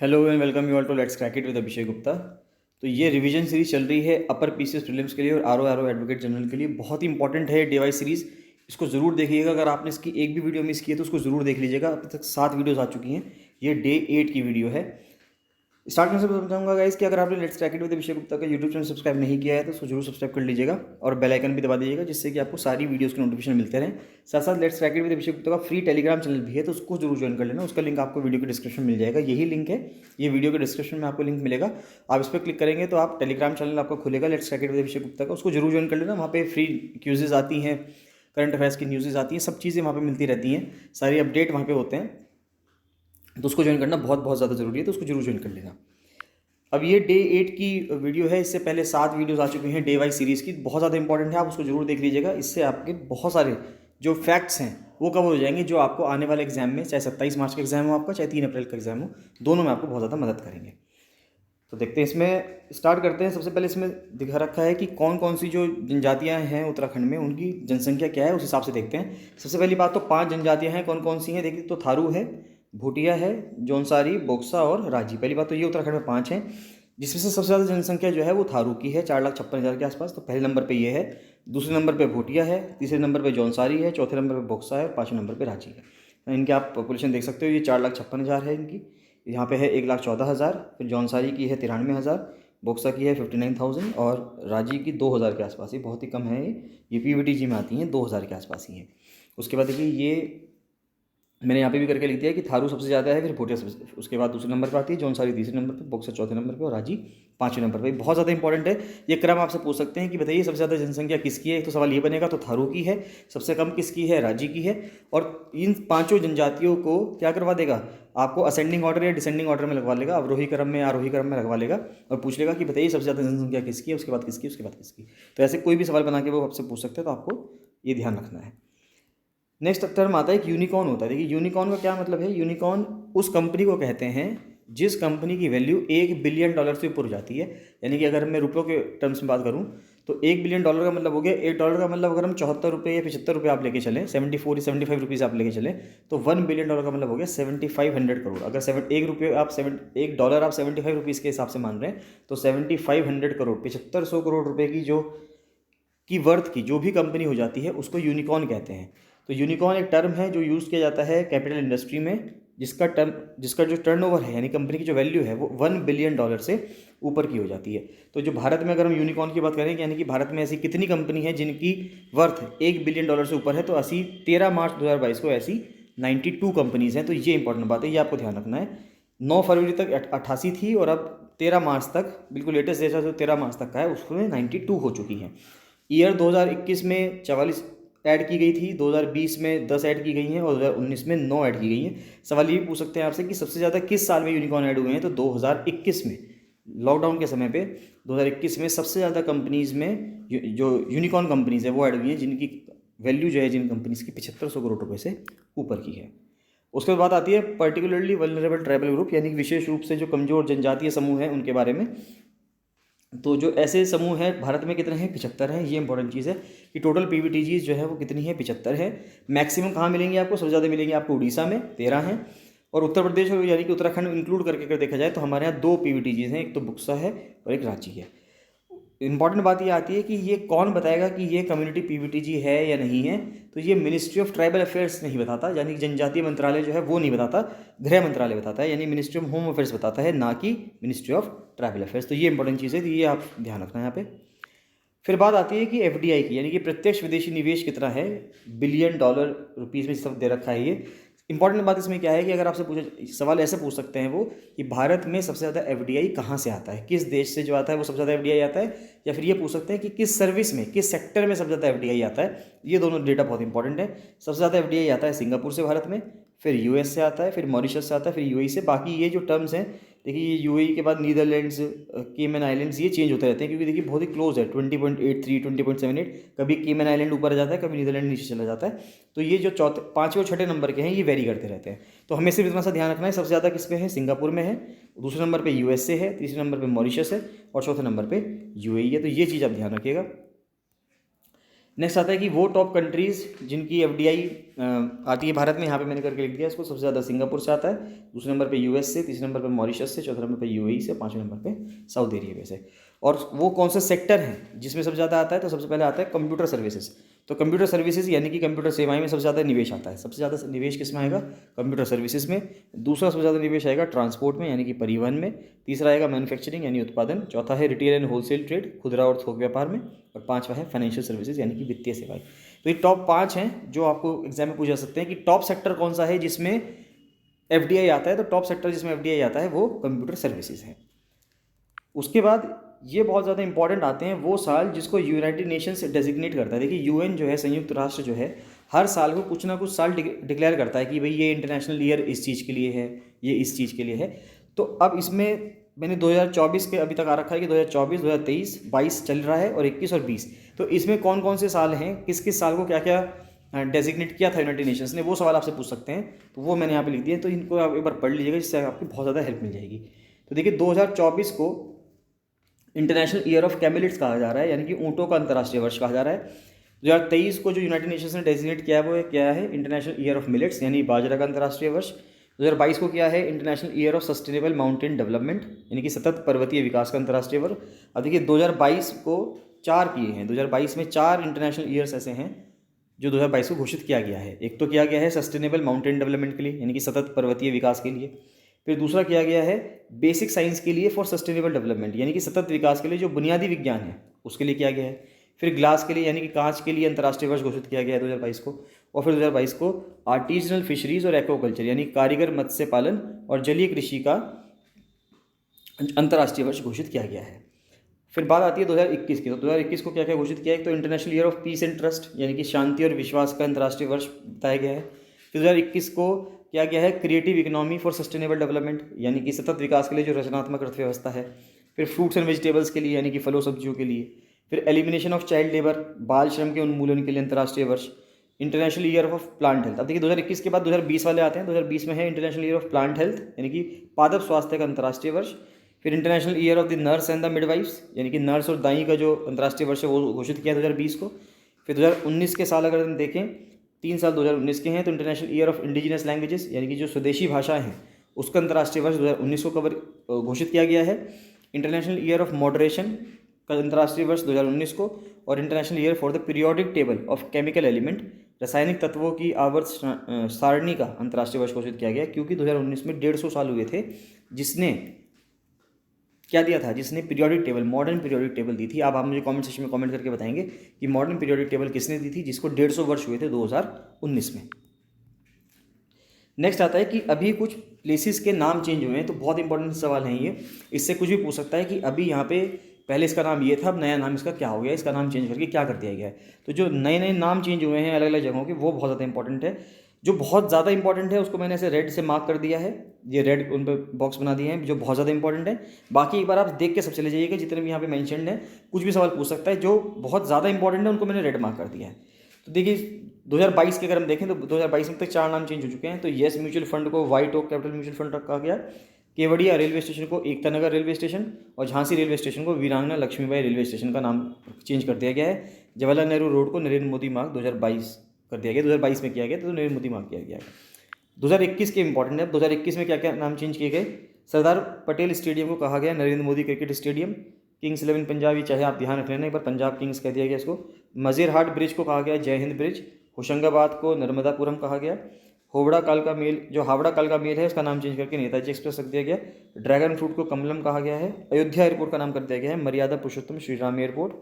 Hello and welcome you all to let's crack it with Abhishek Gupta. तो ये revision series चल रही है अपर पीसीएस प्रीलिम्स के लिए और आर ओ एडवोकेट जनरल के लिए। बहुत ही इंपॉर्टेंट है डीवाई सीरीज। इसको ज़रूर देखिएगा। अगर आपने इसकी एक भी वीडियो मिस की है तो उसको ज़रूर देख लीजिएगा। अब तक 7 वीडियोस आ चुकी हैं। ये डे 8 की वीडियो है। स्टार्ट में से बताना चाहूँगा गाइस कि अगर आपने let's crack it with Abhishek Gupta का यूट्यूब चैनल सब्सक्राइब नहीं किया है तो उसको जरूर सब्सक्राइब कर लीजिएगा और बेल आइकन भी दबा दीजिएगा, जिससे कि आपको सारी वीडियोस के नोटिफिकेशन मिलते रहें। साथ साथ let's crack it with Abhishek Gupta का फ्री टेलीग्राम चैनल भी है, तो उसको जरूर ज्वाइन कर लेना। उसका लिंक आपको वीडियो के डिस्क्रिप्शन में मिल जाएगा। यही लिंक है, ये वीडियो के डिस्क्रिप्शन में आपको लिंक मिलेगा। आप इस पर क्लिक करेंगे तो आप टेलीग्राम चैनल आपका खुलेगा let's crack it with Abhishek Gupta का, उसको जरूर ज्वाइन कर लेना। वहाँ पे फ्री क्यूजेज आती हैं, करंट अफेयर्स की न्यूज़ेज आती हैं, सब चीज़ें वहाँ पे मिलती रहती हैं, सारी अपडेट वहाँ पे होते हैं। तो उसको ज्वाइन करना बहुत बहुत ज़्यादा ज़रूरी है, तो उसको जरूर ज्वाइन कर लेना। अब ये डे 8 की वीडियो है। इससे पहले 7 वीडियोस आ चुकी हैं डे वाइज सीरीज़ की, बहुत ज़्यादा इंपॉर्टेंट है, आप उसको जरूर देख लीजिएगा। इससे आपके बहुत सारे जो फैक्ट्स हैं वो कवर हो जाएंगे, जो आपको आने वाले एग्जाम में, चाहे 27 मार्च का एग्जाम हो आपका, चाहे 3 अप्रैल का एग्जाम हो, दोनों में आपको बहुत ज़्यादा मदद करेंगे। तो देखते हैं, इसमें स्टार्ट करते हैं। सबसे पहले इसमें दिखा रखा है कि कौन कौन सी जो जनजातियाँ हैं उत्तराखंड में, उनकी जनसंख्या क्या है, उस हिसाब से देखते हैं। सबसे पहली बात तो 5 जनजातियाँ हैं। कौन कौन सी हैं देखिए, तो थारू है, भूटिया है, जौनसारी, बोक्सा और राजी। पहली बात तो ये उत्तराखंड में 5 हैं, जिसमें से सबसे ज़्यादा जनसंख्या जो है वो थारू की है, 4,56,000 के आसपास। तो पहले नंबर पे ये है, दूसरे नंबर पे भूटिया है, तीसरे नंबर पे जौनसारी है, चौथे नंबर पे बोक्सा है और 5वें नंबर पे रांची है। इनके आप पॉपुलेशन देख सकते हो, ये 4,56,000 है इनकी। यहाँ पे है 1,14,000, फिर जौनसारी की है 93,000, बोक्सा की है 59,000 और रांची की 2,000 के आसपास। ये बहुत ही कम है, ये पीवीटीजी में आती हैं, 2,000 के आसपास ही हैं। उसके बाद देखिए, ये मैंने यहाँ पे भी करके लिख दिया कि थारू सबसे ज़्यादा है, फिर भोटिया सबसे, उसके बाद दूसरे नंबर पर आती है जौनसारी, तीसरे नंबर पे, बक्सर चौथे नंबर पे और रांची 5वें नंबर पे। बहुत ज़्यादा इंपॉर्टेंट है ये क्रम। आपसे पूछ सकते हैं कि बताइए सबसे ज़्यादा जनसंख्या किसकी है, तो सवाल ये बनेगा तो थारू की है, सबसे कम किसकी है, रांची की है। और इन पाँचों जनजातियों को क्या करवा देगा, आपको असेंडिंग ऑर्डर या डिसेंडिंग ऑर्डर में लगवा लेगा, अवरोही क्रम में, आरोही क्रम में लगवा लेगा और पूछ लेगा कि बताइए सबसे ज़्यादा जनसंख्या किसकी है, उसके बाद किसकी, उसके बाद किसकी। तो ऐसे कोई भी सवाल बना के वो आपसे पूछ सकते हैं, तो आपको ये ध्यान रखना है। नेक्स्ट टर्म आता है एक यूनिकॉर्न होता है। देखिए यूनिकॉर्न का क्या मतलब है, यूनिकॉर्न उस कंपनी को कहते हैं जिस कंपनी की वैल्यू $1 बिलियन से ऊपर हो जाती है। यानी कि अगर मैं रुपयों के टर्म्स में बात करूं तो $1 बिलियन का मतलब हो गया, $1 का मतलब अगर हम 74 रुपये या 75 रुपये आप लेके चलें, 74 या 75 रुपीज़ आप लेके चलें, तो $1 बिलियन का मतलब हो गया 7,500 करोड़। अगर $1 आप 75 रुपीज़ के हिसाब से मान रहे हैं तो 7,500 करोड़, 7,500 करोड़ रुपये की वर्थ की जो भी कंपनी हो जाती है उसको यूनिकॉर्न कहते हैं। तो यूनिकॉर्न एक टर्म है जो यूज़ किया जाता है कैपिटल इंडस्ट्री में, जिसका जो टर्नओवर है, यानी कंपनी की जो वैल्यू है वो $1 बिलियन से ऊपर की हो जाती है। तो जो भारत में अगर हम यूनिकॉर्न की बात करें, यानी कि भारत में ऐसी कितनी कंपनी है जिनकी वर्थ $1 बिलियन से ऊपर है, तो ऐसी 13 मार्च 2022 को ऐसी 92 कंपनीज़ हैं। तो ये इंपॉर्टेंट बात है, ये आपको ध्यान रखना है। 9 फरवरी तक 88 थी और अब 13 मार्च तक, बिल्कुल लेटेस्ट डेटा जो 13 मार्च तक का है, उसमें 92 हो चुकी हैं। ईयर 2021 में 44 ऐड की गई थी, 2020 में 10 ऐड की गई हैं और 2019 में 9 ऐड की गई हैं। सवाल ये भी पूछ सकते हैं आपसे कि सबसे ज़्यादा किस साल में यूनिकॉर्न ऐड हुए हैं, तो 2021 में, लॉकडाउन के समय पे 2021 में सबसे ज़्यादा कंपनीज़ में जो यूनिकॉर्न कंपनीज़ है वो ऐड हुई हैं, जिनकी वैल्यू जो है जिन कंपनीज़ की 7,500 करोड़ रुपये से ऊपर की है। उसके बाद बात आती है पर्टिकुलरली वल्नरेबल ट्राइबल ग्रुप, यानी कि विशेष रूप से जो कमज़ोर जनजातीय समूह हैं उनके बारे में। तो जो ऐसे समूह हैं भारत में कितने हैं, 75 हैं। ये इंपॉर्टेंट चीज़ है कि टोटल पीवीटीजीज जो है वो कितनी है, 75 है। मैक्सिमम कहाँ मिलेंगे आपको, सबसे ज़्यादा मिलेंगे आपको उड़ीसा में, 13 हैं। और उत्तर प्रदेश यानी कि उत्तराखंड इंक्लूड करके अगर देखा जाए तो हमारे यहाँ 2 पीवीटीजीज हैं, एक तो बुक्सा है और एक रांची है। इंपॉर्टेंट बात ये आती है कि ये कौन बताएगा कि ये कम्युनिटी पीवीटीजी है या नहीं है, तो ये मिनिस्ट्री ऑफ ट्राइबल अफेयर्स नहीं बताता, यानी कि जनजातीय मंत्रालय जो है वो नहीं बताता, गृह मंत्रालय बताता है, यानी मिनिस्ट्री ऑफ होम अफेयर्स बताता है, ना कि मिनिस्ट्री ऑफ ट्राइबल अफेयर्स। तो ये इंपॉर्टेंट चीज़ है, तो ये आप ध्यान रखना है यहाँ पे। फिर बात आती है कि एफडीआई की, यानी कि प्रत्यक्ष विदेशी निवेश कितना है, बिलियन डॉलर रुपीज़ में सब दे रखा है ये। इंपॉर्टेंट बात इसमें क्या है कि अगर आपसे पूछे, सवाल ऐसे पूछ सकते हैं वो कि भारत में सबसे ज़्यादा एफडीआई कहाँ से आता है, किस देश से जो आता है वो सबसे ज़्यादा एफडीआई आता है, या फिर ये पूछ सकते हैं कि किस सर्विस में, किस सेक्टर में सबसे ज़्यादा एफडीआई आता है। ये दोनों डेटा बहुत इंपॉर्टेंट है। सबसे ज़्यादा एफडीआई आता है सिंगापुर से भारत में, फिर यूएस से आता है, फिर मॉरिशस से आता है, फिर यूएई से। बाकी ये जो टर्म्स हैं, देखिए ये यूएई के बाद नीदरलैंड्स, केमन आइलैंड्स, ये चेंज होते रहते हैं क्योंकि देखिए बहुत ही क्लोज है, 20.83, 20.78, कभी केमन आइलैंड ऊपर आ जाता है, कभी नीदरलैंड नीचे चला जाता है। तो ये जो चौथे, पाँचवें और छठे नंबर के हैं ये वेरी करते रहते हैं। तो हमें सिर्फ इतना सा ध्यान रखना है, सबसे ज़्यादा किस पे है, सिंगापुर में है, दूसरे नंबर पे यूएसए है, तीसरे नंबर पे मॉरिशस है और चौथे नंबर पे यूएई है। तो ये चीज़ आप ध्यान रखिएगा। नेक्स्ट आता है कि वो टॉप कंट्रीज़ जिनकी एफडीआई आती है भारत में, यहाँ पे मैंने करके लिख दिया इसको। सबसे ज़्यादा सिंगापुर से आता है, दूसरे नंबर पे यूएस से, तीसरे नंबर पे मॉरिशस से, चौथे नंबर पे यूएई से, पाँचवें नंबर पे सऊदी अरेबिया से। और वो कौन सा सेक्टर है जिसमें सबसे ज़्यादा आता है, तो सबसे पहले आता है कंप्यूटर सर्विसेज। तो कंप्यूटर सर्विसेज यानी कि कंप्यूटर सेवाएं में सबसे ज़्यादा निवेश आता है। सबसे ज़्यादा निवेश किस में आएगा, कंप्यूटर सर्विसेज में। दूसरा सबसे ज़्यादा निवेश आएगा ट्रांसपोर्ट में यानी कि परिवहन में। तीसरा आएगा मैन्युफैक्चरिंग यानी उत्पादन। चौथा है रिटेल एंड होलसेल ट्रेड, खुदरा और थोक व्यापार में। और पाँचवा है फाइनेंशियल सर्विसेज यानी कि वित्तीय सेवाएं। तो ये टॉप 5 हैं जो आपको एग्जाम में पूछा सकते हैं कि टॉप सेक्टर कौन सा है जिसमें एफडीआई आता है। तो टॉप सेक्टर जिसमें एफडीआई आता है वो कंप्यूटर सर्विसेज है। उसके बाद ये बहुत ज़्यादा इंपॉर्टेंट आते हैं वो साल जिसको यूनाइटेड नेशंस डेजिग्नेट करता है। देखिए यूएन जो है, संयुक्त राष्ट्र जो है, हर साल को कुछ ना कुछ साल डिक्लेयर करता है कि भाई ये इंटरनेशनल ईयर इस चीज़ के लिए है, ये इस चीज़ के लिए है। तो अब इसमें मैंने 2024 के अभी तक आ रखा है कि 2024, 2023, 22 चल रहा है और 21 और 20। तो इसमें कौन कौन से साल हैं, किस किस साल को क्या क्या डेजिग्नेट किया था यूनाइटेड नेशंस ने, वो सवाल आपसे पूछ सकते हैं। तो वो मैंने यहाँ पे लिख दिए, तो इनको आप एक बार पढ़ लीजिएगा, जिससे आपकी बहुत ज़्यादा हेल्प मिल जाएगी। तो देखिए 2024 को इंटरनेशनल ईयर ऑफ कैमिलिट्स कहा जा रहा है, यानी कि ऊँटों का अंतर्राष्ट्रीय वर्ष कहा जा रहा है। 2023 को जो यूनाइटेड नेशंस ने डेजिग्नेट किया है वो क्या है, इंटरनेशनल ईयर ऑफ मिलेट्स यानी बाजरा का अंतर्राष्ट्रीय वर्ष। 2022 को क्या है, international year of sustainable mountain development यानी कि सतत पर्वतीय विकास का अंतर्राष्ट्रीय वर्ष। अब देखिए 2022 को 4 किए हैं, 2022 में 4 इंटरनेशनल ईयर्स ऐसे हैं जो 2022 को घोषित किया गया है। एक तो किया गया है सस्टेनेबल माउंटेन डेवलपमेंट के लिए यानी कि सतत पर्वतीय विकास के लिए। फिर दूसरा किया गया है बेसिक साइंस के लिए फॉर सस्टेनेबल डेवलपमेंट यानी कि सतत विकास के लिए जो बुनियादी विज्ञान है उसके लिए किया गया है। फिर ग्लास के लिए यानी कि कांच के लिए अंतर्राष्ट्रीय वर्ष घोषित किया गया है 2022 को। और फिर 2022 को आर्टिजनल फिशरीज और एक्वाकल्चर यानी कारीगर मत्स्य पालन और जलीय कृषि का अंतर्राष्ट्रीय वर्ष घोषित किया गया है। फिर बात आती है 2021 की। तो 2021 को क्या क्या घोषित किया है, तो international year of peace and trust यानी कि शांति और विश्वास का अंतर्राष्ट्रीय वर्ष बताया गया है। फिर 2021 को क्या गया है, creative economy for sustainable development यानी कि सतत विकास के लिए जो रचनात्मक अर्थव्यवस्था है। फिर फ्रूट्स एंड वेजिटेबल्स के लिए यानी कि फलों सब्जियों के लिए। फिर एलिमिनेशन ऑफ चाइल्ड लेबर, बाल श्रम के उन्मूलन के लिए अंतर्राष्ट्रीय वर्ष। International year of plant health. अब देखिए 2021 के बाद 2020 वाले आते हैं। 2020 में है international year of plant health यानी कि पादप स्वास्थ्य का अंतर्राष्ट्रीय वर्ष। फिर international year of the nurse and the midwives यानी कि नर्स और दाई का जो अंतर्राष्ट्रीय वर्ष है वो घोषित किया 2020 को। फिर 2019 के साल अगर हम देखें, 3 साल 2019 के हैं, तो international year of indigenous languages यानी कि जो स्वदेशी भाषाएं हैं उसका अंतर्राष्ट्रीय वर्ष 2019 को घोषित किया गया है। इंटरनेशनल ईयर ऑफ मॉडरेशन का अंतर्राष्ट्रीय वर्ष 2019 को। और international year for the periodic table of chemical element, रासायनिक तत्वों की आवर्त सारणी का अंतर्राष्ट्रीय वर्ष घोषित किया गया, क्योंकि 2019 में 150 साल हुए थे जिसने क्या दिया था, जिसने periodic table, modern periodic table दी थी। अब आप मुझे कमेंट सेक्शन में कमेंट करके बताएंगे कि मॉडर्न पीरियोडिक टेबल किसने दी थी, जिसको 150 वर्ष हुए थे 2019 में। नेक्स्ट आता है कि अभी कुछ प्लेसेस के नाम चेंज हुए हैं। तो बहुत इंपॉर्टेंट सवाल है ये, इससे कुछ भी पूछ सकता है कि अभी यहाँ पे पहले इसका नाम ये था, अब नया नाम इसका क्या हो गया, इसका नाम चेंज करके क्या कर दिया गया है। तो जो नए नए नाम चेंज हुए हैं अलग अलग जगहों के, वो बहुत ज़्यादा इंपॉर्टेंट है। जो बहुत ज़्यादा इंपॉर्टेंट है उसको मैंने ऐसे रेड से मार्क कर दिया है, ये रेड उन पर बॉक्स बना दिए हैं जो बहुत ज़्यादा इंपॉर्टेंट है। बाकी एक बार आप देख के सब चले जाइएगा, जितने भी यहाँ पे मेंशन्ड है, कुछ भी सवाल पूछ सकता है। जो बहुत ज़्यादा इंपॉर्टेंट है उनको मैंने रेड मार्क कर दिया है। तो देखिए 2022 के अगर हम देखें तो 2022 में तक 4 नाम चेंज हो चुके हैं। तो येस म्यूचुअल फंड को White Oak capital mutual fund रखा गया, केवड़िया रेलवे स्टेशन को एकता नगर रेलवे स्टेशन और झांसी रेलवे स्टेशन को वीरांगना लक्ष्मीबाई रेलवे स्टेशन का नाम चेंज कर दिया गया है। जवाहरलाल नेहरू रोड को नरेंद्र मोदी मार्ग 2022 कर दिया गया, 2022 में किया गया तो नरेंद्र मोदी मार्ग किया गया है। 2021 के इंपॉर्टेंट है, 2021 में क्या क्या नाम चेंज किए गए। सरदार पटेल स्टेडियम को कहा गया Narendra Modi cricket stadium. Kings 11 Punjab, चाहे आप ध्यान रख लेना एक बार, पंजाब किंग्स कह दिया गया इसको। मज़ेरहाट ब्रिज को कहा गया जय हिंद ब्रिज। होशंगाबाद को नर्मदापुरम कहा गया। हावड़ा कालका मेल, जो हावड़ा कालका मेल है उसका नाम चेंज करके नेताजी एक्सप्रेस रख दिया गया। ड्रैगन फ्रूट को कमलम कहा गया है। अयोध्या एयरपोर्ट का नाम कर दिया गया है मर्यादा पुरुषोत्तम श्री राम एयरपोर्ट।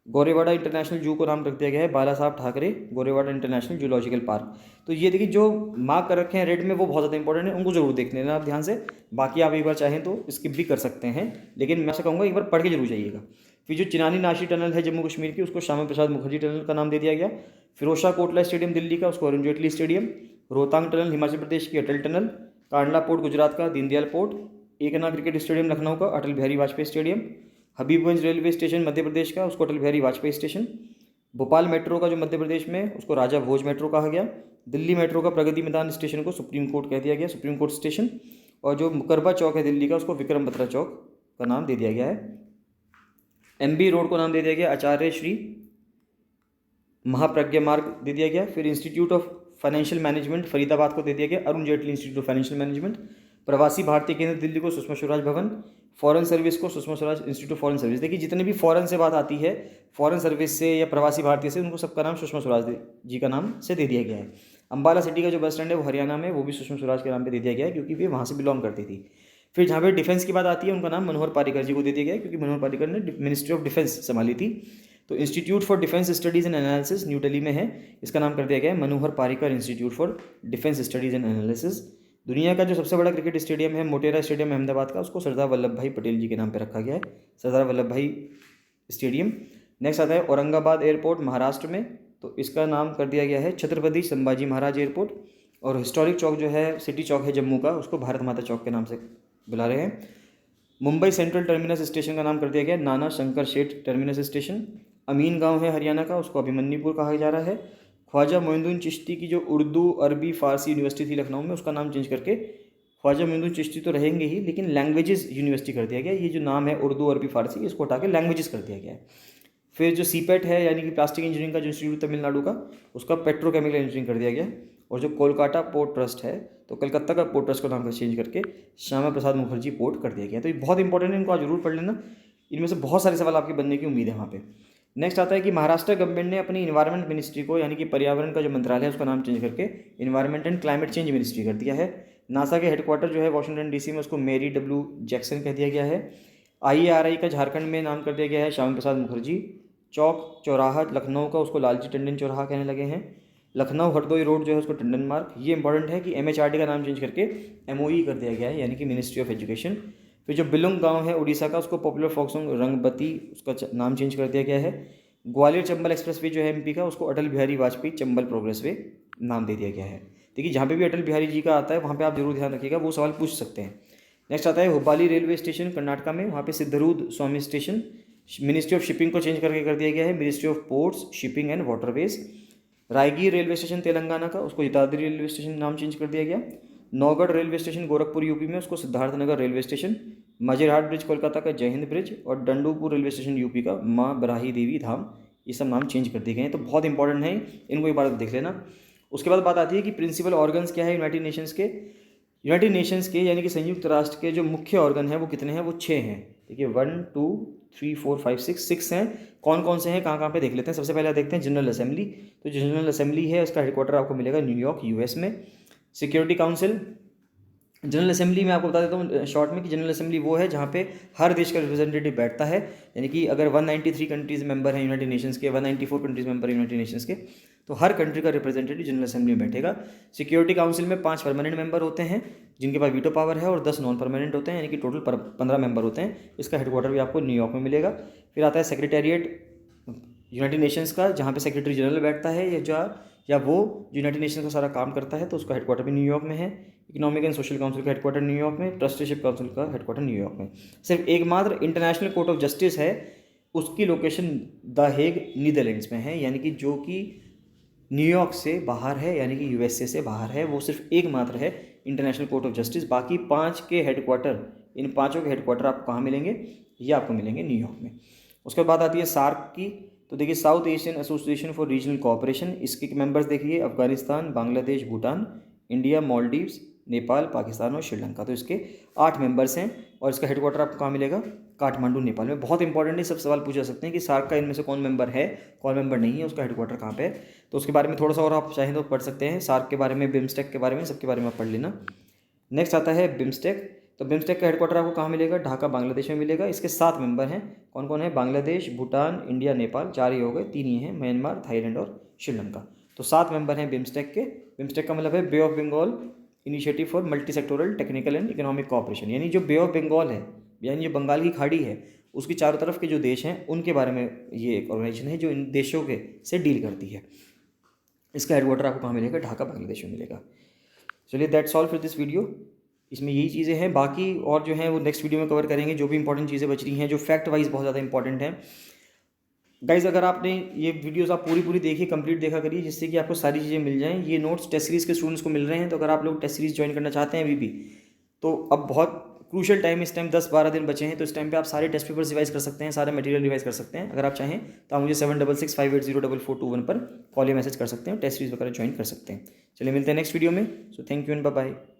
गोरेवाड़ा इंटरनेशनल जू को नाम रख दिया गया है बाला साहब Thackeray Gorewada international zoological park. तो ये देखिए जो मार्क कर रखे हैं रेड में वो बहुत ज़्यादा इंपॉर्टेंट है, उनको जरूर देख लेना आप ध्यान से। बाकी आप एक बार चाहें तो स्किप भी कर सकते हैं, लेकिन मैं ऐसा कहूँगा एक बार पढ़ के जरूर जाइएगा। फिर जो चिनानी नाशी टनल है जम्मू कश्मीर की, उसको श्यामा प्रसाद मुखर्जी टनल का नाम दे दिया गया। फिरोज कोटला स्टेडियम दिल्ली का, उसको अरुण जेटली स्टेडियम। रोहतांग टनल हिमाचल प्रदेश की अटल टनल। कांडला पोर्ट गुजरात का Deendayal port. Ekana cricket stadium Lucknow का Atal Bihari Vajpayee stadium. Habibganj railway station Madhya Pradesh का, उसको अटल बिहारी वाजपेयी स्टेशन। भोपाल मेट्रो का जो मध्य प्रदेश में, उसको राजा भोज मेट्रो कहा गया। दिल्ली मेट्रो का प्रगति मैदान स्टेशन को सुप्रीम कोर्ट कह दिया गया, सुप्रीम कोर्ट स्टेशन। और जो मुकरबा चौक है दिल्ली का, उसको विक्रम बत्रा चौक का नाम दे दिया गया है। एमबी रोड को नाम दे दिया गया आचार्य श्री महाप्रज्ञा मार्ग दे दिया गया। फिर institute of financial management Faridabad को दे दिया गया, Arun Jaitley institute of financial management. प्रवासी भारतीय केंद्र दिल्ली को सुषमा स्वराज भवन। फॉरेन सर्विस को Sushma Swaraj institute of foreign service. देखिए जितने भी फॉरेन से बात आती है, फॉरेन सर्विस से या प्रवासी भारतीय से, उनको सबका नाम सुषमा स्वराज जी का नाम से दे दिया गया है। अम्बाला सिटी का जो बस स्टैंड है वो हरियाणा में, वो भी सुषमा स्वराज के नाम पे दे दिया गया है क्योंकि वे वहाँ से बिलोंग करती थी। फिर जहाँ पे डिफेंस की बात आती है, उनका नाम मनोहर पारिकर जी को दे दिया गया है क्योंकि मनोहर पारिकर ने मिनिस्ट्री ऑफ डिफेंस संभाली थी। तो institute for defence studies and analysis New Delhi में है, इसका नाम कर दिया गया है Manohar Parrikar institute for defence studies and analysis. दुनिया का जो सबसे बड़ा क्रिकेट स्टेडियम है मोटेरा स्टेडियम अहमदाबाद का, उसको सरदार वल्लभ भाई पटेल जी के नाम पर रखा गया है, सरदार वल्लभ भाई स्टेडियम। नेक्स्ट आता है औरंगाबाद एयरपोर्ट महाराष्ट्र में, तो इसका नाम कर दिया गया है छत्रपति संभाजी महाराज एयरपोर्ट। और हिस्टोरिक चौक जो है, सिटी चौक है जम्मू का, उसको भारत माता चौक के नाम से बुला रहे हैं। मुंबई सेंट्रल टर्मिनस स्टेशन का नाम कर दिया गया नाना शंकर शेठ टर्मिनस स्टेशन। अमीन गांव है हरियाणा का, उसको अभिमन्युपुर कहा जा रहा है। ख्वाजा मोइनुद्दीन चिश्ती की जो उर्दू अरबी फ़ारसी यूनिवर्सिटी थी लखनऊ में, उसका नाम चेंज करके ख्वाजा मोइनुद्दीन चिश्ती तो रहेंगे ही, लेकिन लैंग्वेजेस यूनिवर्सिटी कर दिया गया। ये जो नाम है उर्दू अरबी फ़ारसी, इसको हटा के लैंग्वेजेस कर दिया गया है। फिर जो सीपेट है यानी कि प्लास्टिक इंजीनियरिंग का जो इंस्टीट्यूट तमिलनाडु का, उसका पेट्रोकेमिकल इंजीनियरिंग कर दिया गया। और जो कोलकाता पोर्ट ट्रस्ट है, तो कलकत्ता का पोर्ट ट्रस्ट का नाम चेंज करके श्यामा प्रसाद मुखर्जी पोर्ट कर दिया गया। तो ये बहुत इंपॉर्टेंट है, इनको आज जरूर पढ़ लेना, इनमें से बहुत सारे सवाल आपके बनने की उम्मीद है वहाँ पे। नेक्स्ट आता है कि महाराष्ट्र गवर्नमेंट ने अपनी इन्वायरमेंट मिनिस्ट्री को, यानी कि पर्यावरण का जो मंत्रालय है, उसका नाम चेंज करके environment and climate change ministry कर दिया है। नासा के हेडक्वार्टर जो है वॉशिंगटन डीसी में, उसको मेरी डब्ल्यू जैक्सन कह दिया गया है। IARI का झारखंड में नाम कर दिया गया है श्यामा प्रसाद मुखर्जी। चौक चौराहा लखनऊ का, उसको लालजी टंडन चौराहा कहने लगे हैं। लखनऊ हरदोई रोड जो है उसको टंडन मार्ग। ये इंपॉर्टेंट है कि MHRD का नाम चेंज करके MOE कर दिया गया है, यानी कि मिनिस्ट्री ऑफ एजुकेशन। फिर जो बिलुंग गांव है उड़ीसा का, उसको पॉपुलर फोक सॉन्ग रंगबती, उसका नाम चेंज कर दिया गया है। ग्वालियर चंबल एक्सप्रेसवे जो है MP का, उसको अटल बिहारी वाजपेयी चंबल प्रोग्रेस वे नाम दे दिया गया है। देखिए जहाँ पे भी अटल बिहारी जी का आता है वहाँ पे आप जरूर ध्यान रखिएगा, वो सवाल पूछ सकते हैं। नेक्स्ट आता है हुबाली रेलवे स्टेशन कर्नाटका में, वहाँ पे Siddharud Swami station. Ministry of shipping को चेंज करके कर दिया गया है ministry of ports shipping and waterways. Raigir railway station Telangana का, उसको हिताद्री रेलवे स्टेशन नाम चेंज कर दिया गया। Naugarh railway station Gorakhpur UP में, उसको Siddharthnagar railway station. Majerhat bridge Kolkata का जय हिंद ब्रिज। और डंडूपुर रेलवे स्टेशन यूपी का माँ बराही देवी धाम, ये सब नाम चेंज कर दिए गए हैं। तो बहुत इंपॉर्टेंट है, इनको एक बार देख लेना। उसके बाद बात आती है कि प्रिंसिपल ऑर्गन्स क्या है यूनाइटेड नेशंस के। यूनाइटेड नेशंस के यानी कि संयुक्त राष्ट्र के जो मुख्य ऑर्गन हैं वो कितने हैं, वो 6 हैं। देखिए 1 2 3 4 5 6 हैं। कौन कौन से हैं, कहाँ पे देख लेते हैं। सबसे पहले देखते हैं जनरल असेंबली। तो जो जनरल असेंबली है उसका हेडक्वार्टर आपको मिलेगा न्यूयॉर्क US में। सिक्योरिटी काउंसिल, जनरल असेंबली में आपको बता देता हूँ शॉर्ट में कि जनरल असेंबली वो है जहाँ पे हर देश का रिप्रेजेंटेटिव बैठता है। यानी कि अगर 193 कंट्रीज़ मेंबर हैं यूनाइटेड नेशंस के, 194 कंट्रीज़ मेंबर यूनाइटेड नेशंस के, तो हर कंट्री का रिप्रेजेंटेटिव जनरल असेंबली में बैठेगा। सिक्योरिटी काउंसिल में 5 परमानेंट मेंबर होते हैं जिनके पास वीटो पावर है, और 10 नॉन परमानेंट होते हैं, यानी कि टोटल 15 मेंबर होते हैं। इसका हेडक्वार्टर भी आपको न्यूयॉर्क में मिलेगा। फिर आता है सेक्रेटेरिएट यूनाइटेड नेशंस का, जहाँ पे सेक्रेटरी जनरल बैठता है या वो यूनाइटेड नेशंस का सारा काम करता है, तो उसका हेडक्वार्टर भी न्यूयॉर्क में है। इकोनॉमिक एंड सोशल काउंसिल का हेडक्वार्टर न्यूयॉर्क में। ट्रस्टीशिप काउंसिल का हेडक्वार्टर न्यूयॉर्क में। सिर्फ एकमात्र इंटरनेशनल कोर्ट ऑफ जस्टिस है, उसकी लोकेशन द हेग नीदरलैंड्स में है, यानी कि जो कि न्यूयॉर्क से बाहर है, यानी कि USA से बाहर है। वो सिर्फ एकमात्र है इंटरनेशनल कोर्ट ऑफ जस्टिस। बाकी 5 के हेडक्वार्टर, इन 5 के हेडक्वार्टर आपको कहाँ मिलेंगे, ये आपको मिलेंगे न्यूयॉर्क में। उसके बाद आती है सार्क की। तो देखिए south Asian association for regional cooperation, इसके मेंबर्स देखिए अफगानिस्तान, बांग्लादेश, भूटान, इंडिया, मालदीव्स, नेपाल, पाकिस्तान और श्रीलंका। तो इसके 8 मेंबर्स हैं और इसका हेडक्वार्टर आपको कहाँ मिलेगा, काठमांडू नेपाल में। बहुत इंपॉर्टेंट है, सब सवाल पूछ जा सकते हैं कि सार्क का इनमें से कौन मेंबर है, कौन मेंबर नहीं है, उसका हेडक्वार्टर कहाँ पे है। तो उसके बारे में थोड़ा सा और आप चाहें तो पढ़ सकते हैं, सार्क के बारे में, बिम्स्टेक के बारे में, सबके बारे में आप पढ़ लेना। नेक्स्ट आता है बिम्स्टेक। तो बिम्स्टेक का हेडक्वार्टर आपको कहाँ मिलेगा, ढाका बांग्लादेश में मिलेगा। इसके 7 मेंबर हैं, कौन कौन है, बांग्लादेश, भूटान, इंडिया, नेपाल, 4 ही हो गए, 3 ही हैं, म्यांमार, थाईलैंड और श्रीलंका। तो 7 मेंबर हैं बिम्स्टेक के। बिम्स्टेक का मतलब है bay of Bengal initiative for multi sectoral technical and economic cooperation, यानी जो बे ऑफ बंगाल है, यानी जो बंगाल की खाड़ी है, उसकी चारों तरफ के जो देश हैं उनके बारे में ये एक ऑर्गेनाइजेशन है जो इन देशों के से डील करती है। इसका हेडक्वार्टर आपको कहाँ मिलेगा, ढाका बांग्लादेश में मिलेगा। चलिए that's all for this video. इसमें यही चीज़ें हैं, बाकी और जो हैं वो नेक्स्ट वीडियो में कवर करेंगे। जो भी इंपॉर्टेंट चीज़ें बच रही हैं, जो फैक्ट वाइज बहुत ज़्यादा इंपॉर्टेंट हैं। गाइज अगर आपने ये वीडियोस आप पूरी देखी, कंप्लीट देखा करिए, जिससे कि आपको सारी चीज़ें मिल जाएं। ये नोट्स टेस्ट सीरीज़ के स्टूडेंट्स को मिल रहे हैं, तो अगर आप लोग टेस्ट सीरीज़ ज्वाइन करना चाहते हैं अभी भी, तो अब बहुत क्रूशल टाइम इस टाइम 10-12 दिन बचे हैं, तो इस टाइम पे आप सारे टेस्ट पेपर्स रिवाइज कर सकते हैं, सारे मटेरियल रिवाइज कर सकते हैं। अगर आप चाहें तो आप मुझे 7665804421 पर कॉल या मैसेज कर सकते हैं, टेस्ट सीरीज वगैरह ज्वाइन कर सकते हैं। चलिए मिलते हैं नेक्स्ट वीडियो में। So thank you and bye bye.